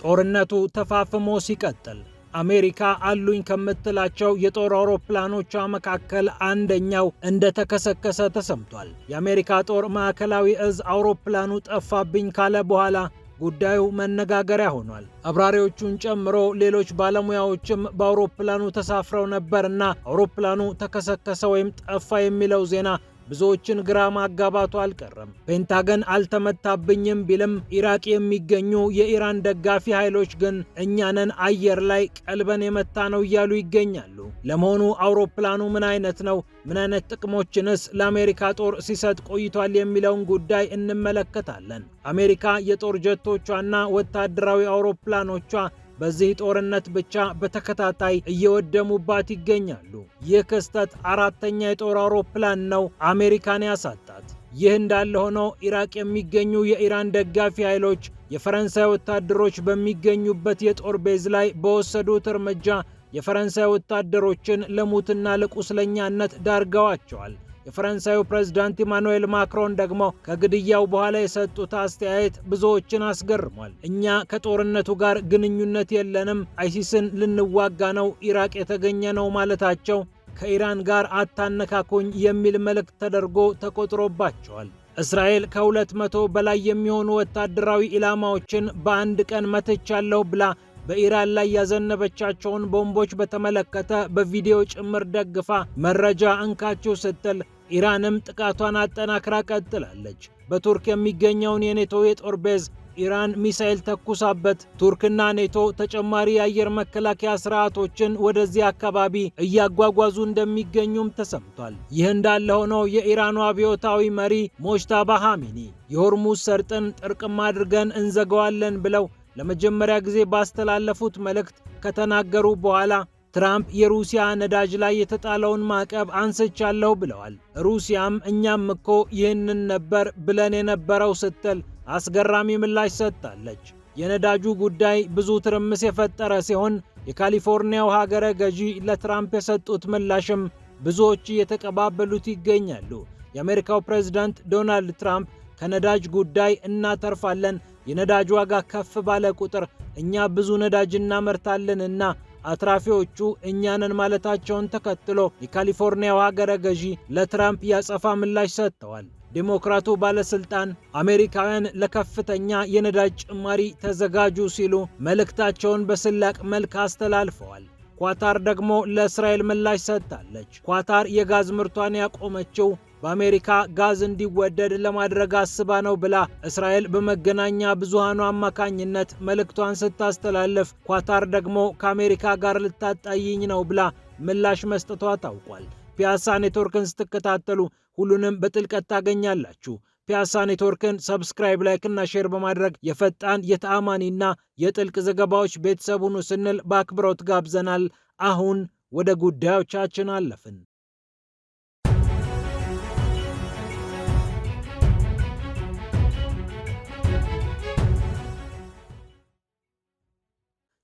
ጦርነቱ ተፋፍሞ ሲቀጥል አሜሪካ አሉኝ ከምትላቸው የጦር አውሮፕላኖቿ መካከል አንደኛው እንደተከሰከሰ ተሰምቷል። የአሜሪካ ጦር ማዕከላዊ እዝ አውሮፕላኑ ጠፋብኝ ካለ በኋላ ጉዳዩ መነጋገሪያ ሆኗል። አብራሪዎቹን ጨምሮ ሌሎች ባለሙያዎችም በአውሮፕላኑ ተሳፍረው ነበርና አውሮፕላኑ ተከሰከሰ ወይም ጠፋ የሚለው ዜና ብዙዎችን ግራ ማጋባቱ አልቀረም። ፔንታገን አልተመታብኝም ቢልም ኢራቅ የሚገኙ የኢራን ደጋፊ ኃይሎች ግን እኛንን አየር ላይ ቀልበን የመታ ነው እያሉ ይገኛሉ። ለመሆኑ አውሮፕላኑ ምን አይነት ነው? ምን አይነት ጥቅሞችንስ ለአሜሪካ ጦር ሲሰጥ ቆይቷል የሚለውን ጉዳይ እንመለከታለን። አሜሪካ የጦር ጀቶቿና ወታደራዊ አውሮፕላኖቿ በዚህ ጦርነት ብቻ በተከታታይ እየወደሙባት ይገኛሉ። ይህ ክስተት አራተኛ የጦር አውሮፕላን ነው አሜሪካን ያሳጣት። ይህ እንዳለ ሆኖ ኢራቅ የሚገኙ የኢራን ደጋፊ ኃይሎች የፈረንሳይ ወታደሮች በሚገኙበት የጦር ቤዝ ላይ በወሰዱት እርምጃ የፈረንሳይ ወታደሮችን ለሙትና ለቁስለኛነት ዳርገዋቸዋል። የፈረንሳዩ ፕሬዝዳንት ኢማኑኤል ማክሮን ደግሞ ከግድያው በኋላ የሰጡት አስተያየት ብዙዎችን አስገርሟል። እኛ ከጦርነቱ ጋር ግንኙነት የለንም፣ አይሲስን ልንዋጋ ነው ኢራቅ የተገኘ ነው ማለታቸው ከኢራን ጋር አታነካኩኝ የሚል መልእክት ተደርጎ ተቆጥሮባቸዋል። እስራኤል ከ200 በላይ የሚሆኑ ወታደራዊ ኢላማዎችን በአንድ ቀን መትቻለሁ ብላ በኢራን ላይ ያዘነበቻቸውን ቦምቦች በተመለከተ በቪዲዮ ጭምር ደግፋ መረጃ እንካችሁ ስትል ኢራንም ጥቃቷን አጠናክራ ቀጥላለች። በቱርክ የሚገኘውን የኔቶ የጦር ቤዝ ኢራን ሚሳኤል ተኩሳበት ቱርክና ኔቶ ተጨማሪ የአየር መከላከያ ስርዓቶችን ወደዚህ አካባቢ እያጓጓዙ እንደሚገኙም ተሰምቷል። ይህ እንዳለ ሆኖ የኢራኑ አብዮታዊ መሪ ሞጅታባ ኻሜኒ የሆርሙዝ ሰርጥን ጥርቅም አድርገን እንዘጋዋለን ብለው ለመጀመሪያ ጊዜ ባስተላለፉት መልእክት ከተናገሩ በኋላ ትራምፕ የሩሲያ ነዳጅ ላይ የተጣለውን ማዕቀብ አንስቻለሁ ብለዋል። ሩሲያም እኛም እኮ ይህንን ነበር ብለን የነበረው ስትል አስገራሚ ምላሽ ሰጥታለች። የነዳጁ ጉዳይ ብዙ ትርምስ የፈጠረ ሲሆን የካሊፎርኒያው ሀገረ ገዢ ለትራምፕ የሰጡት ምላሽም ብዙዎች እየተቀባበሉት ይገኛሉ። የአሜሪካው ፕሬዝዳንት ዶናልድ ትራምፕ ከነዳጅ ጉዳይ እናተርፋለን፣ የነዳጅ ዋጋ ከፍ ባለ ቁጥር እኛ ብዙ ነዳጅ እናመርታለንና አትራፊዎቹ እኛንን ማለታቸውን ተከትሎ የካሊፎርኒያው ሀገረ ገዢ ለትራምፕ ያጸፋ ምላሽ ሰጥተዋል። ዴሞክራቱ ባለስልጣን አሜሪካውያን ለከፍተኛ የነዳጅ ጭማሪ ተዘጋጁ ሲሉ መልእክታቸውን በስላቅ መልክ አስተላልፈዋል። ኳታር ደግሞ ለእስራኤል ምላሽ ሰጥታለች። ኳታር የጋዝ ምርቷን ያቆመችው በአሜሪካ ጋዝ እንዲወደድ ለማድረግ አስባ ነው ብላ እስራኤል በመገናኛ ብዙሃኑ አማካኝነት መልእክቷን ስታስተላልፍ፣ ኳታር ደግሞ ከአሜሪካ ጋር ልታጣይኝ ነው ብላ ምላሽ መስጠቷ ታውቋል። ፒያሳ ኔትወርክን ስትከታተሉ ሁሉንም በጥልቀት ታገኛላችሁ። ፒያሳ ኔትወርክን ሰብስክራይብ፣ ላይክ እና ሼር በማድረግ የፈጣን የተአማኒና የጥልቅ ዘገባዎች ቤተሰብ ሁኑ ስንል በአክብሮት ጋብዘናል። አሁን ወደ ጉዳዮቻችን አለፍን።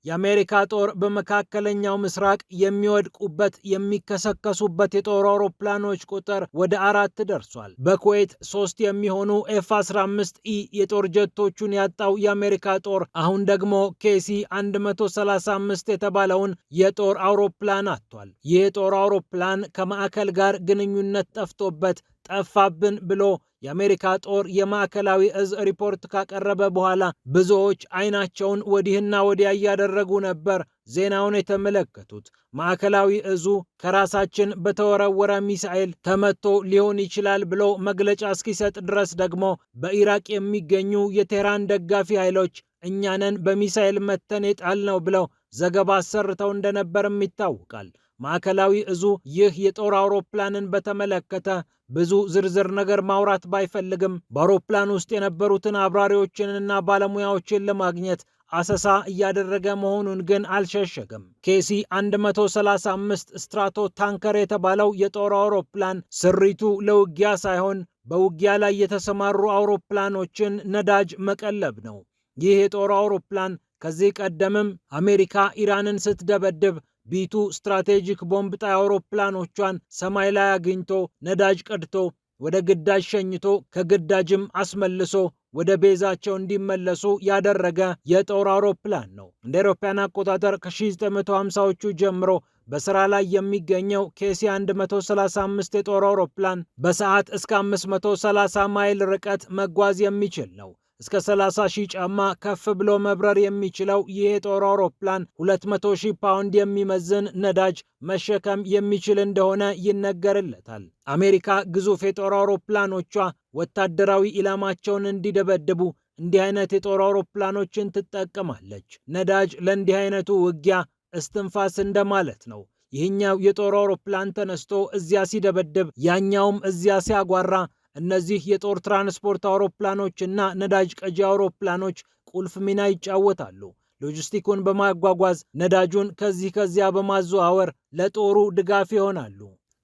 የአሜሪካ ጦር በመካከለኛው ምስራቅ የሚወድቁበት የሚከሰከሱበት የጦር አውሮፕላኖች ቁጥር ወደ 4 ደርሷል። በኩዌት 3 የሚሆኑ ኤፍ-15ኢ የጦር ጀቶቹን ያጣው የአሜሪካ ጦር አሁን ደግሞ ኬሲ 135 የተባለውን የጦር አውሮፕላን አጥቷል። ይህ የጦር አውሮፕላን ከማዕከል ጋር ግንኙነት ጠፍቶበት ጠፋብን ብሎ የአሜሪካ ጦር የማዕከላዊ እዝ ሪፖርት ካቀረበ በኋላ ብዙዎች አይናቸውን ወዲህና ወዲያ እያደረጉ ነበር ዜናውን የተመለከቱት። ማዕከላዊ እዙ ከራሳችን በተወረወረ ሚሳኤል ተመቶ ሊሆን ይችላል ብሎ መግለጫ እስኪሰጥ ድረስ ደግሞ በኢራቅ የሚገኙ የቴህራን ደጋፊ ኃይሎች እኛንን በሚሳኤል መተን የጣልነው ብለው ዘገባ አሰርተው እንደነበርም ይታወቃል። ማዕከላዊ እዙ ይህ የጦር አውሮፕላንን በተመለከተ ብዙ ዝርዝር ነገር ማውራት ባይፈልግም በአውሮፕላን ውስጥ የነበሩትን አብራሪዎችንና ባለሙያዎችን ለማግኘት አሰሳ እያደረገ መሆኑን ግን አልሸሸገም። ኬሲ 135 ስትራቶ ታንከር የተባለው የጦር አውሮፕላን ስሪቱ ለውጊያ ሳይሆን በውጊያ ላይ የተሰማሩ አውሮፕላኖችን ነዳጅ መቀለብ ነው። ይህ የጦር አውሮፕላን ከዚህ ቀደምም አሜሪካ ኢራንን ስትደበድብ ቢቱ ስትራቴጂክ ቦምብ ጣይ አውሮፕላኖቿን ሰማይ ላይ አግኝቶ ነዳጅ ቀድቶ ወደ ግዳጅ ሸኝቶ ከግዳጅም አስመልሶ ወደ ቤዛቸው እንዲመለሱ ያደረገ የጦር አውሮፕላን ነው። እንደ አውሮፓውያን አቆጣጠር ከ1950ዎቹ ጀምሮ በስራ ላይ የሚገኘው KC-135 የጦር አውሮፕላን በሰዓት እስከ 530 ማይል ርቀት መጓዝ የሚችል ነው። እስከ 30,000 ጫማ ከፍ ብሎ መብረር የሚችለው ይህ የጦር አውሮፕላን 200,000 ፓውንድ የሚመዝን ነዳጅ መሸከም የሚችል እንደሆነ ይነገርለታል። አሜሪካ ግዙፍ የጦር አውሮፕላኖቿ ወታደራዊ ኢላማቸውን እንዲደበድቡ እንዲህ አይነት የጦር አውሮፕላኖችን ትጠቀማለች። ነዳጅ ለእንዲህ አይነቱ ውጊያ እስትንፋስ እንደማለት ነው። ይህኛው የጦር አውሮፕላን ተነስቶ እዚያ ሲደበድብ፣ ያኛውም እዚያ ሲያጓራ እነዚህ የጦር ትራንስፖርት አውሮፕላኖችና ነዳጅ ቀጂ አውሮፕላኖች ቁልፍ ሚና ይጫወታሉ። ሎጂስቲኩን በማጓጓዝ ነዳጁን ከዚያ በማዘዋወር ለጦሩ ድጋፍ ይሆናሉ።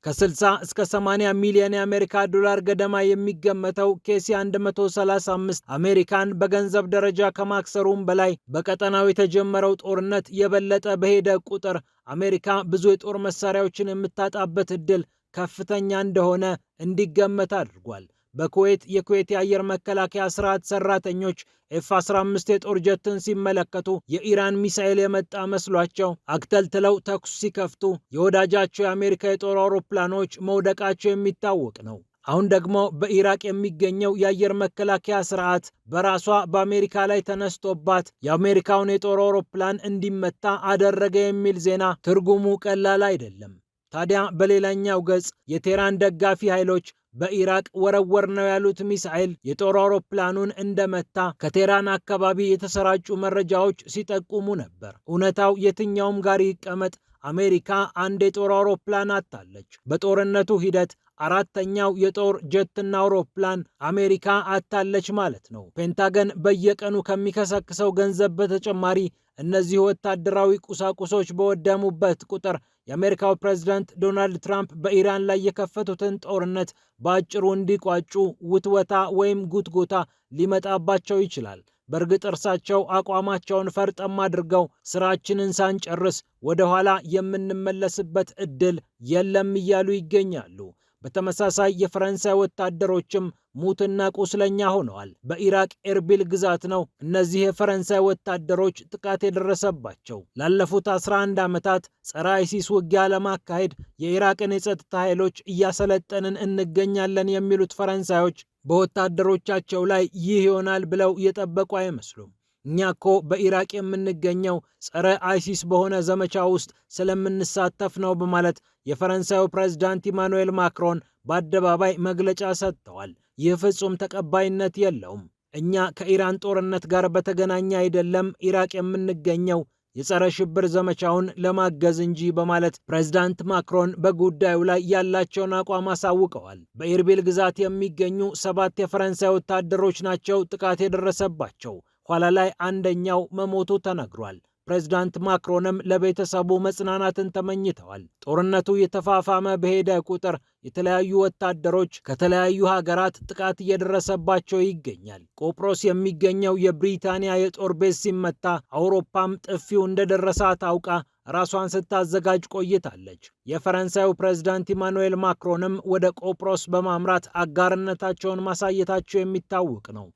ከ60 እስከ 80 ሚሊዮን የአሜሪካ ዶላር ገደማ የሚገመተው KC-135 አሜሪካን በገንዘብ ደረጃ ከማክሰሩም በላይ በቀጠናው የተጀመረው ጦርነት የበለጠ በሄደ ቁጥር አሜሪካ ብዙ የጦር መሳሪያዎችን የምታጣበት ዕድል ከፍተኛ እንደሆነ እንዲገመት አድርጓል። በኩዌት የኩዌት የአየር መከላከያ ስርዓት ሰራተኞች F-15 የጦር ጀትን ሲመለከቱ የኢራን ሚሳኤል የመጣ መስሏቸው አክተልትለው ተኩስ ሲከፍቱ የወዳጃቸው የአሜሪካ የጦር አውሮፕላኖች መውደቃቸው የሚታወቅ ነው። አሁን ደግሞ በኢራቅ የሚገኘው የአየር መከላከያ ስርዓት በራሷ በአሜሪካ ላይ ተነስቶባት የአሜሪካውን የጦር አውሮፕላን እንዲመታ አደረገ የሚል ዜና ትርጉሙ ቀላል አይደለም። ታዲያ በሌላኛው ገጽ የቴህራን ደጋፊ ኃይሎች በኢራቅ ወረወር ነው ያሉት ሚሳኤል የጦር አውሮፕላኑን እንደመታ ከቴህራን አካባቢ የተሰራጩ መረጃዎች ሲጠቁሙ ነበር። እውነታው የትኛውም ጋር ይቀመጥ አሜሪካ አንድ የጦር አውሮፕላን አጣለች። በጦርነቱ ሂደት አራተኛው የጦር ጀትና አውሮፕላን አሜሪካ አጣለች ማለት ነው። ፔንታገን በየቀኑ ከሚከሰክሰው ገንዘብ በተጨማሪ እነዚህ ወታደራዊ ቁሳቁሶች በወደሙበት ቁጥር የአሜሪካው ፕሬዝዳንት ዶናልድ ትራምፕ በኢራን ላይ የከፈቱትን ጦርነት በአጭሩ እንዲቋጩ ውትወታ ወይም ጉትጎታ ሊመጣባቸው ይችላል። በእርግጥ እርሳቸው አቋማቸውን ፈርጠም አድርገው ስራችንን ሳንጨርስ ወደ ኋላ የምንመለስበት እድል የለም እያሉ ይገኛሉ። በተመሳሳይ የፈረንሳይ ወታደሮችም ሙትና ቁስለኛ ሆነዋል። በኢራቅ ኤርቢል ግዛት ነው እነዚህ የፈረንሳይ ወታደሮች ጥቃት የደረሰባቸው። ላለፉት 11 ዓመታት ጸረ አይሲስ ውጊያ ለማካሄድ የኢራቅን የጸጥታ ኃይሎች እያሰለጠንን እንገኛለን የሚሉት ፈረንሳዮች በወታደሮቻቸው ላይ ይህ ይሆናል ብለው የጠበቁ አይመስሉም። እኛ እኮ በኢራቅ የምንገኘው ጸረ አይሲስ በሆነ ዘመቻ ውስጥ ስለምንሳተፍ ነው በማለት የፈረንሳዩ ፕሬዝዳንት ኢማኑኤል ማክሮን በአደባባይ መግለጫ ሰጥተዋል። ይህ ፍጹም ተቀባይነት የለውም። እኛ ከኢራን ጦርነት ጋር በተገናኘ አይደለም ኢራቅ የምንገኘው የጸረ ሽብር ዘመቻውን ለማገዝ እንጂ በማለት ፕሬዝዳንት ማክሮን በጉዳዩ ላይ ያላቸውን አቋም አሳውቀዋል። በኤርቢል ግዛት የሚገኙ 7 የፈረንሳይ ወታደሮች ናቸው ጥቃት የደረሰባቸው። ኋላ ላይ አንደኛው መሞቱ ተነግሯል። ፕሬዝዳንት ማክሮንም ለቤተሰቡ መጽናናትን ተመኝተዋል። ጦርነቱ የተፋፋመ በሄደ ቁጥር የተለያዩ ወታደሮች ከተለያዩ ሀገራት ጥቃት እየደረሰባቸው ይገኛል። ቆጵሮስ የሚገኘው የብሪታንያ የጦር ቤዝ ሲመታ አውሮፓም ጥፊው እንደደረሳት አውቃ ራሷን ስታዘጋጅ ቆይታለች። የፈረንሳዩ ፕሬዝዳንት ኢማኑኤል ማክሮንም ወደ ቆጵሮስ በማምራት አጋርነታቸውን ማሳየታቸው የሚታወቅ ነው።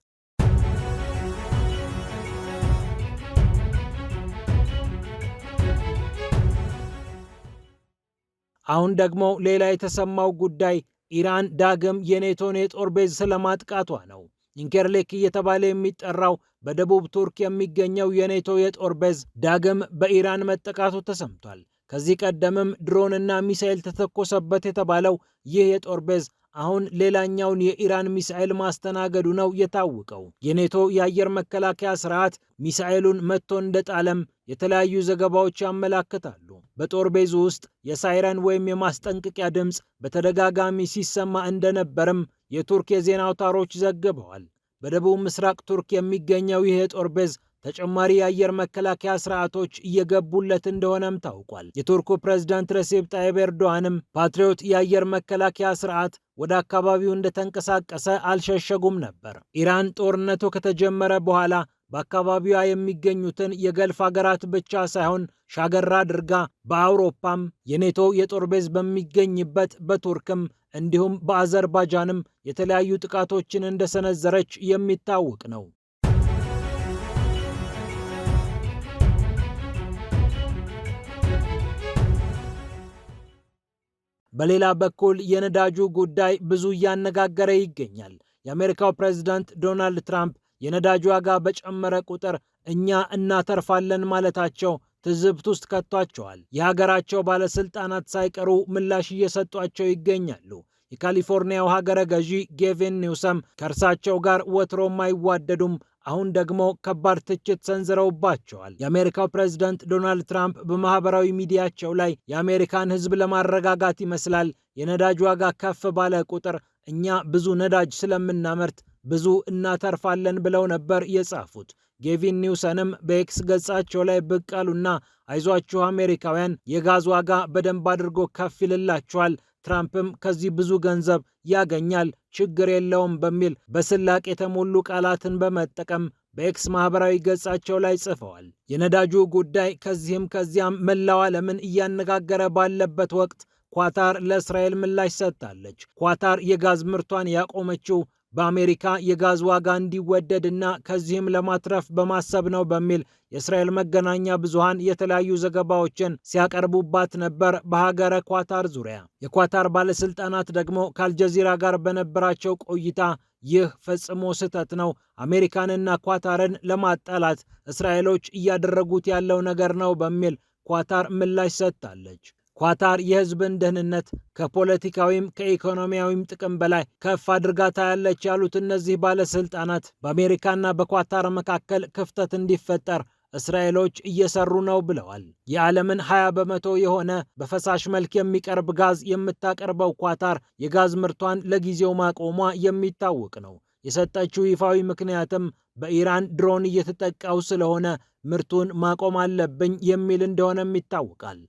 አሁን ደግሞ ሌላ የተሰማው ጉዳይ ኢራን ዳግም የኔቶን የጦር ቤዝ ስለማጥቃቷ ነው። ኢንኬርሌክ እየተባለ የሚጠራው በደቡብ ቱርክ የሚገኘው የኔቶ የጦር ቤዝ ዳግም በኢራን መጠቃቱ ተሰምቷል። ከዚህ ቀደምም ድሮንና ሚሳኤል ተተኮሰበት የተባለው ይህ የጦር ቤዝ አሁን ሌላኛውን የኢራን ሚሳኤል ማስተናገዱ ነው የታወቀው። የኔቶ የአየር መከላከያ ስርዓት ሚሳኤሉን መቶ እንደጣለም የተለያዩ ዘገባዎች ያመላክታሉ። በጦር ቤዙ ውስጥ የሳይረን ወይም የማስጠንቀቂያ ድምፅ በተደጋጋሚ ሲሰማ እንደነበርም የቱርክ የዜና አውታሮች ዘግበዋል። በደቡብ ምስራቅ ቱርክ የሚገኘው ይህ የጦር ቤዝ ተጨማሪ የአየር መከላከያ ስርዓቶች እየገቡለት እንደሆነም ታውቋል። የቱርኩ ፕሬዝዳንት ረሴፕ ጣይብ ኤርዶዋንም ፓትሪዮት የአየር መከላከያ ስርዓት ወደ አካባቢው እንደተንቀሳቀሰ አልሸሸጉም ነበር። ኢራን ጦርነቱ ከተጀመረ በኋላ በአካባቢዋ የሚገኙትን የገልፍ ሀገራት ብቻ ሳይሆን ሻገር አድርጋ በአውሮፓም የኔቶ የጦር ቤዝ በሚገኝበት በቱርክም እንዲሁም በአዘርባጃንም የተለያዩ ጥቃቶችን እንደሰነዘረች የሚታወቅ ነው። በሌላ በኩል የነዳጁ ጉዳይ ብዙ እያነጋገረ ይገኛል። የአሜሪካው ፕሬዝዳንት ዶናልድ ትራምፕ የነዳጅ ዋጋ በጨመረ ቁጥር እኛ እናተርፋለን ማለታቸው ትዝብት ውስጥ ከቷቸዋል። የሀገራቸው ባለስልጣናት ሳይቀሩ ምላሽ እየሰጧቸው ይገኛሉ። የካሊፎርኒያው ሀገረ ገዢ ጌቪን ኒውሰም ከእርሳቸው ጋር ወትሮም አይዋደዱም። አሁን ደግሞ ከባድ ትችት ሰንዝረውባቸዋል። የአሜሪካው ፕሬዝዳንት ዶናልድ ትራምፕ በማህበራዊ ሚዲያቸው ላይ የአሜሪካን ሕዝብ ለማረጋጋት ይመስላል የነዳጅ ዋጋ ከፍ ባለ ቁጥር እኛ ብዙ ነዳጅ ስለምናመርት ብዙ እናተርፋለን ብለው ነበር የጻፉት። ጌቪን ኒውሰንም በኤክስ ገጻቸው ላይ ብቅ አሉና አይዟችሁ አሜሪካውያን፣ የጋዝ ዋጋ በደንብ አድርጎ ከፍ ይልላችኋል፣ ትራምፕም ከዚህ ብዙ ገንዘብ ያገኛል፣ ችግር የለውም በሚል በስላቅ የተሞሉ ቃላትን በመጠቀም በኤክስ ማህበራዊ ገጻቸው ላይ ጽፈዋል። የነዳጁ ጉዳይ ከዚህም ከዚያም መላው ዓለምን እያነጋገረ ባለበት ወቅት ኳታር ለእስራኤል ምላሽ ሰጥታለች። ኳታር የጋዝ ምርቷን ያቆመችው በአሜሪካ የጋዝ ዋጋ እንዲወደድና ከዚህም ለማትረፍ በማሰብ ነው በሚል የእስራኤል መገናኛ ብዙሃን የተለያዩ ዘገባዎችን ሲያቀርቡባት ነበር። በሀገረ ኳታር ዙሪያ የኳታር ባለስልጣናት ደግሞ ከአልጀዚራ ጋር በነበራቸው ቆይታ ይህ ፈጽሞ ስህተት ነው፣ አሜሪካንና ኳታርን ለማጣላት እስራኤሎች እያደረጉት ያለው ነገር ነው በሚል ኳታር ምላሽ ሰጥታለች። ኳታር የሕዝብን ደህንነት ከፖለቲካዊም ከኢኮኖሚያዊም ጥቅም በላይ ከፍ አድርጋ ታያለች ያሉት እነዚህ ባለስልጣናት በአሜሪካና በኳታር መካከል ክፍተት እንዲፈጠር እስራኤሎች እየሰሩ ነው ብለዋል። የዓለምን 20 በመቶ የሆነ በፈሳሽ መልክ የሚቀርብ ጋዝ የምታቀርበው ኳታር የጋዝ ምርቷን ለጊዜው ማቆሟ የሚታወቅ ነው። የሰጠችው ይፋዊ ምክንያትም በኢራን ድሮን እየተጠቃው ስለሆነ ምርቱን ማቆም አለብኝ የሚል እንደሆነም ይታወቃል።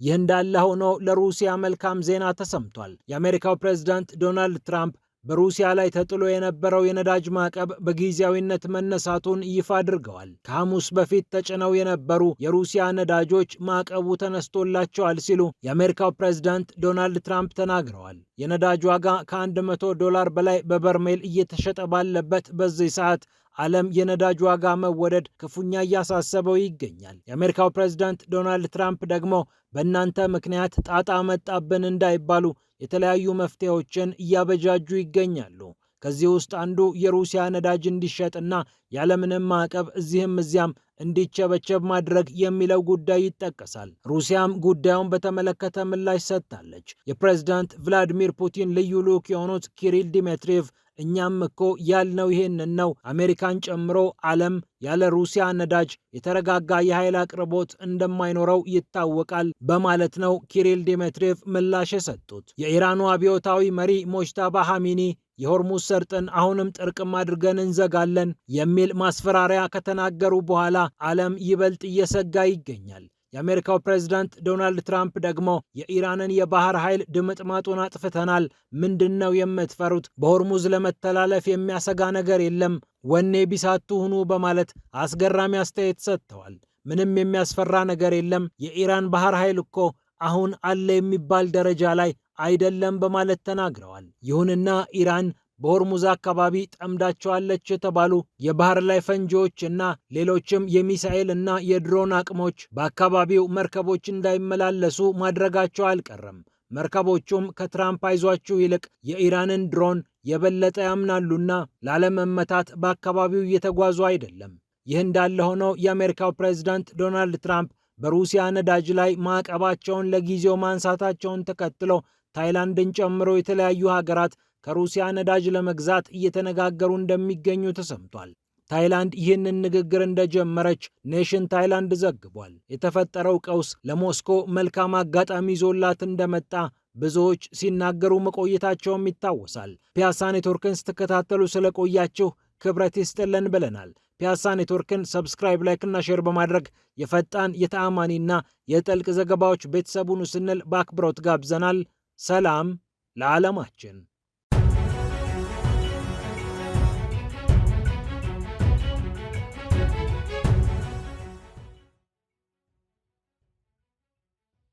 ይህ እንዳለ ሆኖ ለሩሲያ መልካም ዜና ተሰምቷል። የአሜሪካው ፕሬዝዳንት ዶናልድ ትራምፕ በሩሲያ ላይ ተጥሎ የነበረው የነዳጅ ማዕቀብ በጊዜያዊነት መነሳቱን ይፋ አድርገዋል። ከሐሙስ በፊት ተጭነው የነበሩ የሩሲያ ነዳጆች ማዕቀቡ ተነስቶላቸዋል ሲሉ የአሜሪካው ፕሬዝዳንት ዶናልድ ትራምፕ ተናግረዋል። የነዳጅ ዋጋ ከ100 በላይ በበርሜል እየተሸጠ ባለበት በዚህ ሰዓት ዓለም የነዳጅ ዋጋ መወደድ ክፉኛ እያሳሰበው ይገኛል። የአሜሪካው ፕሬዝዳንት ዶናልድ ትራምፕ ደግሞ በእናንተ ምክንያት ጣጣ መጣብን እንዳይባሉ የተለያዩ መፍትሄዎችን እያበጃጁ ይገኛሉ። ከዚህ ውስጥ አንዱ የሩሲያ ነዳጅ እንዲሸጥና ያለምንም ማዕቀብ እዚህም እዚያም እንዲቸበቸብ ማድረግ የሚለው ጉዳይ ይጠቀሳል። ሩሲያም ጉዳዩን በተመለከተ ምላሽ ሰጥታለች። የፕሬዝዳንት ቭላዲሚር ፑቲን ልዩ ልዑክ የሆኑት ኪሪል ዲሜትሪቭ እኛም እኮ ያልነው ይህንን ነው፣ አሜሪካን ጨምሮ ዓለም ያለ ሩሲያ ነዳጅ የተረጋጋ የኃይል አቅርቦት እንደማይኖረው ይታወቃል በማለት ነው ኪሪል ዲሜትሪቭ ምላሽ የሰጡት። የኢራኑ አብዮታዊ መሪ ሞጅታባ ሐሚኒ የሆርሙዝ ሰርጥን አሁንም ጥርቅም አድርገን እንዘጋለን የሚል ማስፈራሪያ ከተናገሩ በኋላ ዓለም ይበልጥ እየሰጋ ይገኛል። የአሜሪካው ፕሬዝዳንት ዶናልድ ትራምፕ ደግሞ የኢራንን የባህር ኃይል ድምጥማጡን አጥፍተናል፣ ምንድነው የምትፈሩት? በሆርሙዝ ለመተላለፍ የሚያሰጋ ነገር የለም፣ ወኔ ቢሳቱ ሁኑ በማለት አስገራሚ አስተያየት ሰጥተዋል። ምንም የሚያስፈራ ነገር የለም፣ የኢራን ባህር ኃይል እኮ አሁን አለ የሚባል ደረጃ ላይ አይደለም በማለት ተናግረዋል። ይሁንና ኢራን በሆርሙዝ አካባቢ ጠምዳቸዋለች የተባሉ የባህር ላይ ፈንጂዎች እና ሌሎችም የሚሳኤል እና የድሮን አቅሞች በአካባቢው መርከቦች እንዳይመላለሱ ማድረጋቸው አልቀረም። መርከቦቹም ከትራምፕ አይዟችሁ ይልቅ የኢራንን ድሮን የበለጠ ያምናሉና ላለመመታት በአካባቢው እየተጓዙ አይደለም። ይህ እንዳለ ሆኖ የአሜሪካው ፕሬዝዳንት ዶናልድ ትራምፕ በሩሲያ ነዳጅ ላይ ማዕቀባቸውን ለጊዜው ማንሳታቸውን ተከትሎ ታይላንድን ጨምሮ የተለያዩ ሀገራት ከሩሲያ ነዳጅ ለመግዛት እየተነጋገሩ እንደሚገኙ ተሰምቷል። ታይላንድ ይህንን ንግግር እንደጀመረች ኔሽን ታይላንድ ዘግቧል። የተፈጠረው ቀውስ ለሞስኮ መልካም አጋጣሚ ይዞላት እንደመጣ ብዙዎች ሲናገሩ መቆየታቸውም ይታወሳል። ፒያሳ ኔትወርክን ስትከታተሉ ስለቆያችሁ ክብረት ይስጥልን ብለናል። ፒያሳ ኔትወርክን ሰብስክራይብ፣ ላይክ እና ሼር በማድረግ የፈጣን የተአማኒና የጥልቅ ዘገባዎች ቤተሰቡን ስንል በአክብሮት ጋብዘናል። ሰላም ለዓለማችን።